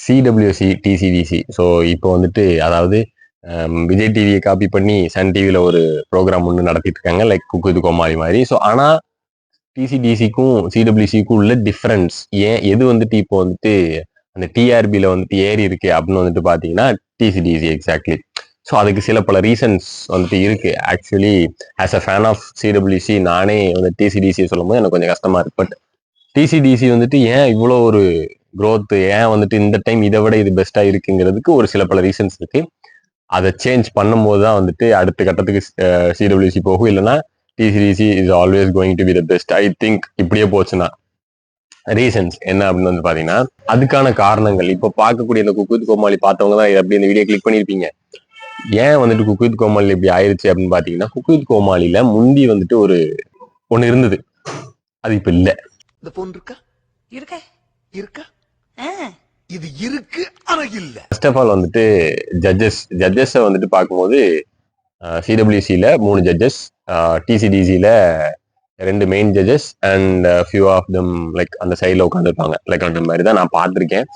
CWC DC DC. So இப்போ வந்துட்டு அதாவது விஜய் டிவியை காப்பி பண்ணி சன் டிவியில் ஒரு ப்ரோக்ராம் ஒன்று நடத்திட்டு இருக்காங்க, லைக் குக்கு இது கோமாளி மாதிரி. ஸோ ஆனால் டிசிடிசிக்கும் சிடபிள்யூசிக்கும் உள்ள டிஃப்ரென்ஸ் ஏன், எது வந்துட்டு இப்போ வந்துட்டு அந்த டிஆர்பியில் வந்துட்டு ஏறி இருக்கு அப்படின்னு வந்துட்டு பார்த்தீங்கன்னா டிசிடிசி எக்ஸாக்ட்லி. ஸோ அதுக்கு சில பல ரீசன்ஸ் வந்துட்டு இருக்கு. Actually as a fan of CWC நானே வந்து டிசிடிசி சொல்லும் போது எனக்கு கொஞ்சம் கஷ்டமா இருக்கு. பட் டிசிடிசி வந்துட்டு ஏன் இவ்வளோ ஒரு க்ரோத், ஏன் வந்துட்டு இந்த டைம் இதை விட இது பெஸ்டா இருக்குங்கிறதுக்கு ஒரு சில பல ரீசன்ஸ் இருக்கு. அதை சேஞ்ச் பண்ணும்போது தான் வந்துட்டு அடுத்த கட்டத்துக்கு சிடபிள்யூசி போகும். இல்லைன்னா DCDC is always going to be the best I think. இப்படியே போச்சுன்னா ரீசன்ஸ் என்ன அப்படின்னு வந்து பாத்தீங்கன்னா அதுக்கான காரணங்கள் இப்போ பார்க்கக்கூடிய இந்த குக் வித் கோமாளி பார்த்தவங்க தான் அப்படி இந்த வீடியோ கிளிக் பண்ணியிருப்பீங்க. ஏன் வந்துட்டு குக் வித் கோமாளி இப்படி ஆயிடுச்சு அப்படின்னு பாத்தீங்கன்னா, குக் வித் கோமாளியில முந்தி வந்துட்டு ஒரு ஒண்ணு இருந்தது, அது இப்ப இல்ல. இந்த போன் இருக்கா இருக்க இருக்கா இது இருக்கு ஆனா இல்ல. ஃபர்ஸ்ட் ஆஃப் ஆல் வந்துட்டு ஜட்ஜஸ் வந்துட்டு பார்க்கும்போது சிடபிள்யூசியில 3 ஜட்ஜஸ், டிசிடிசியில 2 main judges and few of them like அந்த சைடில் உட்காந்துருப்பாங்க. லைக் அந்த மாதிரி தான் நான் பார்த்துருக்கேன்.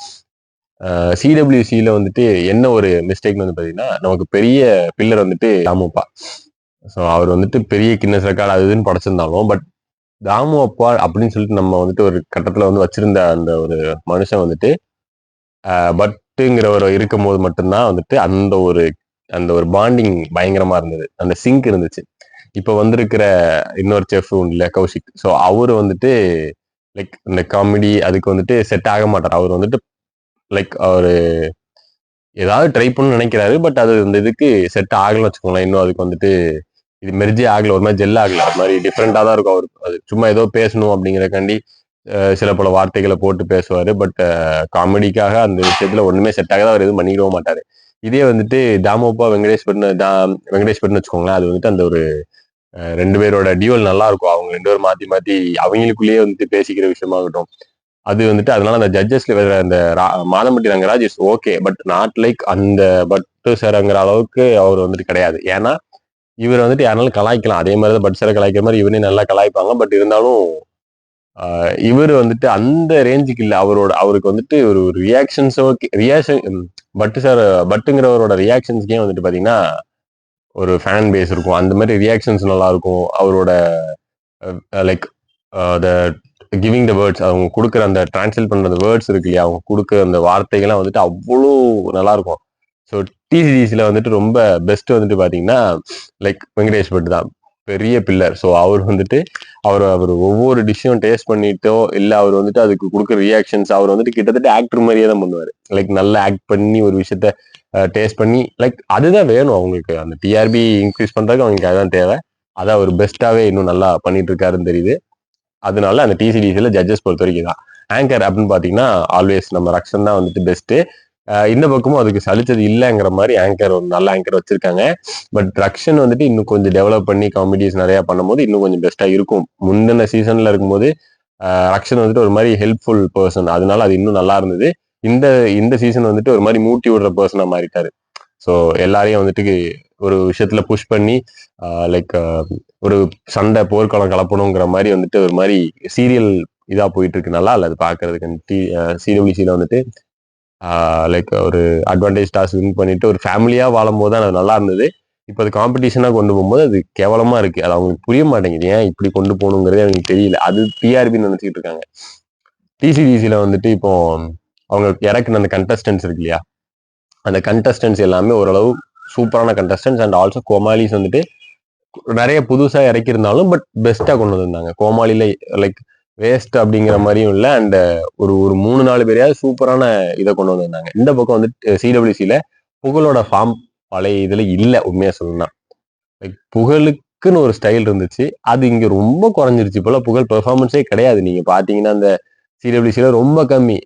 சிடபிள்யூசியில வந்துட்டு என்ன ஒரு மிஸ்டேக் வந்து பார்த்தீங்கன்னா, நமக்கு பெரிய பில்லர் வந்துட்டு தாமுப்பா. ஸோ அவர் வந்துட்டு பெரிய கின்னஸ் ரெக்கார்டு அது இதுன்னு படைச்சிருந்தாலும், பட் தாமு அப்பா அப்படின்னு சொல்லிட்டு நம்ம வந்துட்டு ஒரு கட்டத்தில் வந்து வச்சிருந்த அந்த ஒரு மனுஷன் வந்துட்டு பட்டுங்கிறவர் இருக்கும் போது மட்டும்தான் வந்துட்டு அந்த ஒரு பாண்டிங் பயங்கரமா இருந்தது, அந்த சிங்க் இருந்துச்சு. இப்போ வந்திருக்கிற இன்னொரு செஃப் இல்ல கௌஷிக், ஸோ அவரு வந்துட்டு லைக் இந்த காமெடி அதுக்கு வந்துட்டு செட் ஆக மாட்டார். அவர் வந்துட்டு லைக் அவரு ஏதாவது ட்ரை பண்ணு நினைக்கிறாரு, பட் அது இந்த இதுக்கு செட் ஆகலன்னு வச்சுக்கோங்களேன். இன்னும் அதுக்கு வந்துட்டு இது மெர்ஜே ஆகல, ஒரு மாதிரி ஜெல் ஆகல, அது மாதிரி டிஃப்ரெண்டா தான் இருக்கும். அவருக்கு அது சும்மா ஏதோ பேசணும் அப்படிங்கிறக்காண்டி சில பல வார்த்தைகளை போட்டு பேசுவாரு. பட் காமெடிக்காக அந்த விஷயத்துல ஒண்ணுமே செட் ஆகாத அவர் எதுவும் பண்ணிக்கவும் மாட்டாரு. இதே வந்துட்டு தாமோப்பா வெங்கடேஷ் பட்னு வச்சுக்கோங்களேன். அது வந்துட்டு அந்த ஒரு 2 பேரோட டியூவல் நல்லா இருக்கும். அவங்க 2 பேரும் மாத்தி மாத்தி அவங்களுக்குள்ளேயே வந்துட்டு பேசிக்கிற விஷயமாகட்டும், அது வந்துட்டு அதனால அந்த ஜட்ஜஸ்ல வேற அந்த Madhampatty Rangaraj is okay, but not like அந்த பட்டு சார்ங்கிற அளவுக்கு அவர் வந்துட்டு கிடையாது. ஏன்னா இவர் வந்துட்டு யாருனாலும் கலாய்க்கலாம், அதே மாதிரிதான் பட்டு சாரை கலாய்க்கிற மாதிரி இவனே நல்லா கலாய்ப்பாங்க. பட் இருந்தாலும் இவர் வந்துட்டு அந்த ரேஞ்சுக்கு இல்லை. அவருக்கு வந்துட்டு ஒரு ரியாக்ஷன்ஸ் பட்டுங்கிறவரோட ரியாக்ஷன்ஸ்க்கே வந்துட்டு பாத்தீங்கன்னா ஒரு ஃபேன் பேஸ் இருக்கும். அந்த மாதிரி ரியாக்ஷன்ஸ் நல்லா இருக்கும். அவரோட லைக் கிவிங் த வேர்ட்ஸ், அவங்க கொடுக்குற அந்த டிரான்ஸ்லேட் பண்ற வேர்ட்ஸ் இருக்கு இல்லையா, அவங்க கொடுக்குற அந்த வார்த்தைகள்லாம் வந்துட்டு அவ்வளோ நல்லா இருக்கும். ஸோ டிசிடிசியில் வந்துட்டு ரொம்ப பெஸ்ட் வந்துட்டு பார்த்தீங்கன்னா லைக் வெங்கடேஷ் பட் தான் பெரிய பில்லர். ஸோ அவர் வந்துட்டு அவர் ஒவ்வொரு டிஷ்ஷும் டேஸ்ட் பண்ணிட்டோ இல்லை அவர் வந்துட்டு அதுக்கு கொடுக்குற ரியாக்ஷன்ஸ், அவர் வந்துட்டு கிட்டத்தட்ட ஆக்டர் மாதிரியே தான் பண்ணுவார். லைக் நல்லா ஆக்ட் பண்ணி ஒரு விஷயத்த டேஸ்ட் பண்ணி லைக் அதுதான் வேணும் அவங்களுக்கு. அந்த டிஆர்பி இன்க்ரீஸ் பண்றதுக்கு அவங்களுக்கு அதுதான் தேவை. அதை அவர் பெஸ்ட்டாவே இன்னும் நல்லா பண்ணிட்டு இருக்காருன்னு தெரியுது. அதனால அந்த டிசிடிசியில் ஜட்ஜஸ் பொறுத்த வரைக்கும் தான். ஆங்கர் அப்படின்னு பார்த்தீங்கன்னா ஆல்வேஸ் நம்ம ரக்ஷன் தான் வந்துட்டு பெஸ்ட்டு. இந்த பக்கமும் அதுக்கு சலிச்சது இல்லைங்கிற மாதிரி ஆங்கர் ஒரு நல்ல ஆங்கர் வச்சிருக்காங்க. பட் ரக்ஷன் வந்துட்டு இன்னும் கொஞ்சம் டெவலப் பண்ணி காமெடிஸ் நிறைய பண்ணும்போது இன்னும் கொஞ்சம் பெஸ்டா இருக்கும். முந்தின சீசன்ல இருக்கும்போது ரக்ஷன் வந்துட்டு ஒரு மாதிரி ஹெல்ப்ஃபுல் பர்சன், அதனால அது இன்னும் நல்லா இருந்தது. இந்த சீசன் வந்துட்டு ஒரு மாதிரி மூட்டி விடுற பர்சனா மாறிட்டாரு. ஸோ எல்லாரையும் வந்துட்டு ஒரு விஷயத்துல புஷ் பண்ணி லைக் ஒரு சண்டை போர்க்களம் கலப்பணுங்கிற மாதிரி வந்துட்டு ஒரு மாதிரி சீரியல் இதா போயிட்டு இருக்கு. நல்லா இல்லை அது பாக்குறதுக்கு. சிடபிள்யூசியில வந்துட்டு லைக் ஒரு அட்வான்டேஜ் டாஸ் வின் பண்ணிட்டு ஒரு ஃபேமிலியா வாழும் போது தான் அது நல்லா இருந்தது. இப்போ அது காம்படிஷனா கொண்டு போகும்போது அது கேவலமா இருக்கு. அது அவங்களுக்கு புரிய மாட்டேங்குது, ஏன் இப்படி கொண்டு போகணுங்கிறதே அவங்களுக்கு தெரியல. அது டிஆர்பின்னு நினைச்சிட்டு இருக்காங்க. டிசிடிசியில வந்துட்டு இப்போ அவங்க இறக்குன அந்த கண்டஸ்டன்ஸ் இருக்கு இல்லையா, அந்த கண்டஸ்டன்ஸ் எல்லாமே ஓரளவு சூப்பரான கண்டஸ்டன்ஸ். அண்ட் ஆல்சோ கோமாளிஸ் வந்துட்டு நிறைய புதுசா இறக்கியிருந்தாலும் பட் பெஸ்டா கொண்டு வந்திருந்தாங்க. கோமாளியில லைக் வேஸ்ட் அப்படிங்கிற மாதிரியும் இல்லை. அண்ட் ஒரு 3-4 பேரையாவது சூப்பரான இதை கொண்டு வந்திருந்தாங்க. இந்த பக்கம் வந்து சிடபிள்யூசியில புகழோட ஃபார்ம் பழைய இதுல இல்லை. உண்மையா சொல்லணும்னா லைக் புகழுக்குன்னு ஒரு ஸ்டைல் இருந்துச்சு, அது இங்க ரொம்ப குறைஞ்சிருச்சு. போல புகழ் பெர்ஃபார்மன்ஸே கிடையாது. நீங்க பாத்தீங்கன்னா அந்த சிடபிள்யூசியில ரொம்ப கம்மி.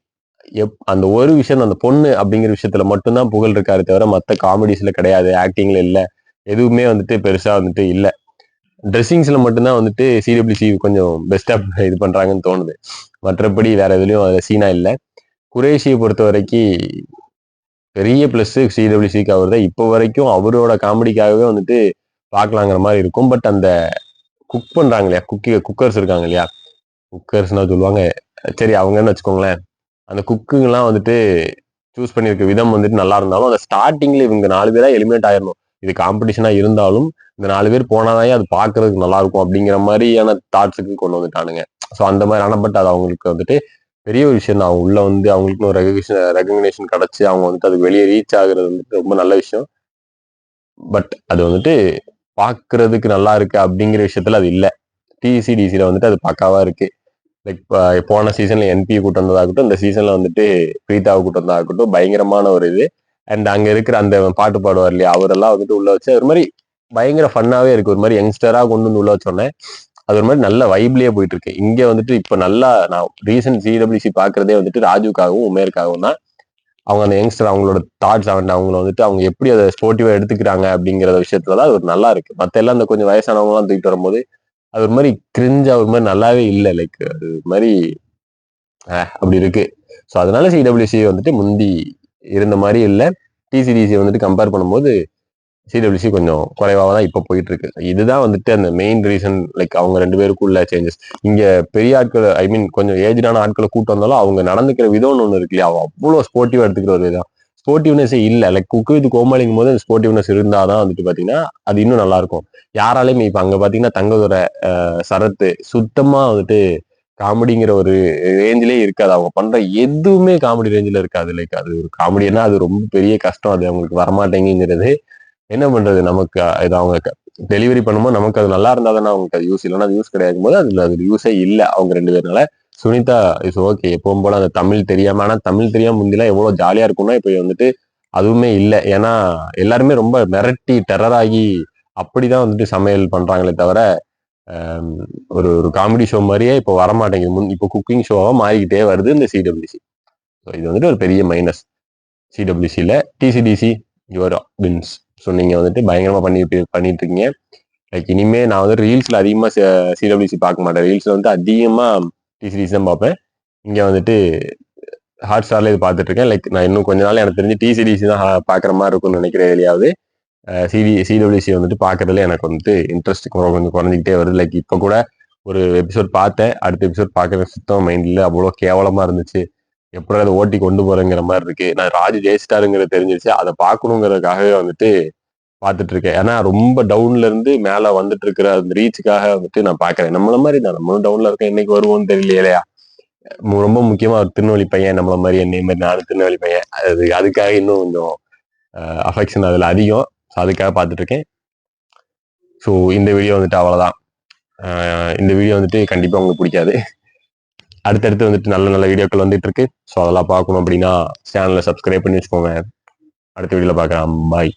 அந்த ஒரு விஷயம், அந்த பொண்ணு அப்படிங்கிற விஷயத்துல மட்டும்தான் புகழ் இருக்காரு தவிர மற்ற காமெடிஸ்ல கிடையாது, ஆக்டிங்ல இல்லை, எதுவுமே வந்துட்டு பெருசா வந்துட்டு இல்லை. ட்ரெஸ்ஸிங்ஸ்ல மட்டும்தான் வந்துட்டு சிடபிள்யூசி கொஞ்சம் பெஸ்டா இது பண்றாங்கன்னு தோணுது. மற்றபடி வேற எதுலயும் அதுல சீனா இல்லை. குரேஷியை பொறுத்த வரைக்கும் பெரிய பிளஸ் சிடபிள்யூசிக்கு அவர் தான் இப்போ வரைக்கும். அவரோட காமெடிக்காகவே வந்துட்டு பார்க்கலாங்கிற மாதிரி இருக்கும். பட் அந்த குக் பண்றாங்க இல்லையா, குக்கர்ஸ் இருக்காங்க இல்லையா, குக்கர்ஸ்னா சொல்லுவாங்க, சரி அவங்கன்னு வச்சுக்கோங்களேன். அந்த குக்குங்கெல்லாம் வந்துட்டு சூஸ் பண்ணியிருக்க விதம் வந்துட்டு நல்லா இருந்தாலும் அந்த ஸ்டார்டிங்ல இவங்க 4 பேரா எலிமினேட் ஆயிடணும். இது காம்படிஷனா இருந்தாலும் இந்த 4 பேர் போனாதான் அது பாக்குறதுக்கு நல்லா இருக்கும் அப்படிங்கிற மாதிரியான தாட்ஸுக்கு கொண்டு வந்துட்டானுங்க. ஸோ அந்த மாதிரி ஆனா பட் அது அவங்களுக்கு வந்துட்டு பெரிய ஒரு விஷயம் தான். அவங்க உள்ள வந்து அவங்களுக்கு ஒரு ரெகக்னேஷன் கிடைச்சு அவங்க வந்துட்டு அதுக்கு வெளியே ரீச் ஆகுறது வந்துட்டு ரொம்ப நல்ல விஷயம். பட் அது வந்துட்டு பாக்குறதுக்கு நல்லா இருக்கு அப்படிங்கிற விஷயத்துல அது இல்லை. டிசிடிசில வந்துட்டு அது பக்காவா இருக்கு. லைக் போன சீசன்ல என்பி கூட்டு வந்ததாகட்டும், இந்த சீசன்ல வந்துட்டு பிரீதாவை கூட்டு வந்ததாகட்டும் பயங்கரமான ஒரு இது. அண்ட் அங்க இருக்கிற அந்த பாட்டு பாடுவார் இல்லையா, அவரெல்லாம் வந்துட்டு உள்ள வச்சு ஒரு மாதிரி பயங்கர ஃபன்னாவே இருக்கு. ஒரு மாதிரி யங்ஸ்டரா கொண்டு வந்து உள்ள வச்சோன்னே அது ஒரு மாதிரி நல்ல வைப்லயே போயிட்டு இருக்கு. இங்க வந்துட்டு இப்ப நல்லா நான் ரீசன்ட் சிடபிள்யூசி பாக்குறதே வந்துட்டு ராஜுக்காகவும் உமேருக்காகவும் தான். அவங்க அந்த யங்ஸ்டர் அவங்களோட தாட்ஸ் அவங்கள வந்துட்டு அவங்க எப்படி அதை ஸ்போர்ட்டிவா எடுத்துக்கிறாங்க அப்படிங்கிற விஷயத்துலதான் அது ஒரு நல்லா இருக்கு. மத்த எல்லாம் இந்த கொஞ்சம் வயசானவங்க எல்லாம் தூக்கிட்டு வரும்போது அது ஒரு மாதிரி கிரிஞ்சா ஒரு மாதிரி நல்லாவே இல்லை. லைக் அது மாதிரி அப்படி இருக்கு. ஸோ அதனால சிடபிள்யூசி வந்துட்டு முந்தி இருந்த மாதிரி இல்லை. டிசிடிசி வந்துட்டு கம்பேர் பண்ணும்போது சிடபிள்யூசி கொஞ்சம் குறைவாக தான் இப்போ போயிட்டு இருக்கு. இதுதான் வந்துட்டு அந்த மெயின் ரீசன். லைக் அவங்க 2 பேருக்குள்ள சேஞ்சஸ். இங்க பெரிய ஆட்கள் ஐ மீன் கொஞ்சம் ஏஜ்டான ஆட்களை கூட்டு வந்தாலும் அவங்க நடந்துக்கிற விதம்னு ஒன்று இருக்கு இல்லையா, அவ்வளோ ஸ்போர்ட்டிவா எடுத்துக்கிற ஒரு விதம். ஸ்போர்ட்டிவ்னஸே இல்லை. லைக் குக்கு வித் கோமாளிங்கும் போது ஸ்போர்ட்டிவ்னஸ் இருந்தாதான் வந்துட்டு பாத்தீங்கன்னா அது இன்னும் நல்லா இருக்கும். யாராலையுமே இப்ப அங்க பாத்தீங்கன்னா தங்கதோட சரத்து சுத்தமா வந்துட்டு காமெடிங்கிற ஒரு ரேஞ்சிலே இருக்காது. அவங்க பண்ற எதுவுமே காமெடி ரேஞ்சில இருக்காது. லைக் அது ஒரு காமெடினா அது ரொம்ப பெரிய கஷ்டம். அது அவங்களுக்கு வரமாட்டேங்கிறது. என்ன பண்றது, நமக்கு இது அவங்க டெலிவரி பண்ணும்போது நமக்கு அது நல்லா இருந்தா தானே அவங்களுக்கு அது யூஸ், இல்லைன்னா அது யூஸ் கிடையாது போது அதுல அது யூஸே இல்லை அவங்க 2 பேர்னால. சுனிதா இஸ் ஓகே எப்பவும் போல அந்த தமிழ் தெரியாம, ஆனா தமிழ் தெரியாம முந்திலாம் எவ்வளவு ஜாலியா இருக்கும்னா இப்ப வந்துட்டு அதுவுமே இல்லை. ஏன்னா எல்லாருமே ரொம்ப மிரட்டி டெரர் ஆகி அப்படிதான் வந்துட்டு சமையல் பண்றாங்களே தவிர ஒரு ஒரு காமெடி ஷோ மாதிரியே இப்போ வரமாட்டேங்குது. இப்போ குக்கிங் ஷோவா மாறிக்கிட்டே வருது இந்த சிடபிள்யூசி. ஸோ இது வந்துட்டு ஒரு பெரிய மைனஸ் சிடபிள்யூசியில். TCDC your wins. ஸோ நீங்கள் வந்துட்டு பயங்கரமாக பண்ணிட்டு இருக்கீங்க. லைக் இனிமே நான் வந்து ரீல்ஸில் அதிகமாக சிடபிள்யூசி பார்க்க மாட்டேன். ரீல்ஸில் வந்து அதிகமாக டிசிடிசி தான் பார்ப்பேன். இங்கே வந்துட்டு ஹாட் ஸ்டாரில் இது பார்த்துட்டு இருக்கேன். லைக் நான் இன்னும் கொஞ்ச நாள் எனக்கு தெரிஞ்சு டிசிடிசி தான் பார்க்குற மாதிரி இருக்கும்னு நினைக்கிறேன். எதையாவது சிடபிள்யூசி வந்துட்டு பார்க்கறதுல எனக்கு வந்துட்டு இன்ட்ரெஸ்ட் கொஞ்சம் குறைஞ்சிக்கிட்டே வருது. லைக் இப்போ கூட ஒரு எபிசோட் பார்த்தேன். அடுத்த எபிசோட் பார்க்கறது சுத்தம் மைண்ட்ல அவ்வளோ கேவலமா இருந்துச்சு. எப்படி அதை ஓட்டி கொண்டு போறேங்கிற மாதிரி இருக்கு. நான் ராஜு ஜெயிச்சிட்டாருங்கிறது தெரிஞ்சிருச்சு. அதை பார்க்கணுங்கிறதுக்காகவே வந்துட்டு பார்த்துட்டு இருக்கேன். ஏன்னா ரொம்ப டவுன்ல இருந்து மேல வந்துட்டு இருக்கிற அந்த ரீச்சுக்காக வந்துட்டு நான் பாக்குறேன். நம்மள மாதிரி தான் நம்மளும் டவுன்ல இருக்கேன். என்னைக்கு வருவோம்னு தெரியலையா. ரொம்ப முக்கியமா ஒரு திருநெல்வேலி பையன், நம்மள மாதிரி என்னை மாதிரி நானும் திருநெல்வேலி பையன். அதுக்காக இன்னும் கொஞ்சம் அஃபெக்ஷன் அதுல அதிகம். ஸோ அதுக்காக பார்த்துட்டு இருக்கேன். ஸோ இந்த வீடியோ வந்துட்டு அவ்வளோதான். இந்த வீடியோ வந்துட்டு கண்டிப்பாக உங்களுக்கு பிடிக்காது. அடுத்தடுத்து வந்துட்டு நல்ல நல்ல வீடியோக்கள் வந்துட்டு இருக்கு. ஸோ அதெல்லாம் பார்க்கணும் அப்படின்னா சேனலை சப்ஸ்கிரைப் பண்ணி வச்சுக்கோங்க. அடுத்த வீடியோவில் பார்க்கலாம். பாய்.